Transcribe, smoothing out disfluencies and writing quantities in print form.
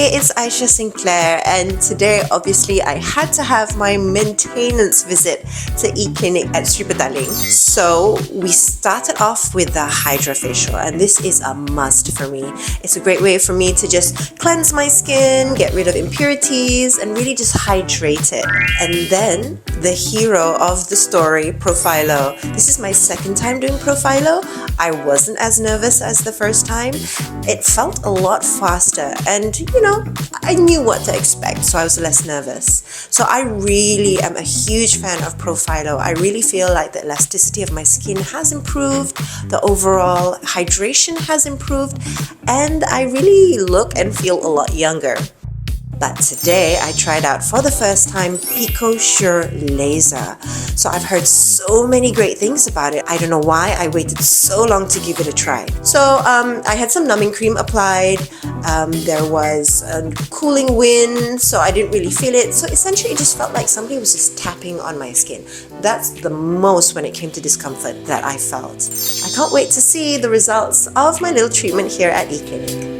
Hey, it's Aishah Sinclair, and today obviously I had to have my maintenance visit to e-clinic at Sri Petaling. So we started off with the Hydrafacial, and this is a must for me. It's a great way for me to just cleanse my skin, get rid of impurities, and really just hydrate it. And then the hero of the story, Profhilo. This is my second time doing Profhilo. I wasn't as nervous as the first time. It felt a lot faster, and I knew what to expect, so I was less nervous. So I really am a huge fan of Profhilo. I really feel like the elasticity of my skin has improved, the overall hydration has improved, and I really look and feel a lot younger. But today I tried out for the first time PicoSure Laser. So I've heard so many great things about it. I don't know why I waited so long to give it a try. So I had some numbing cream applied. There was a cooling wind, so I didn't really feel it. So essentially it just felt like somebody was just tapping on my skin. That's the most when it came to discomfort that I felt. I can't wait to see the results of my little treatment here at e-clinic.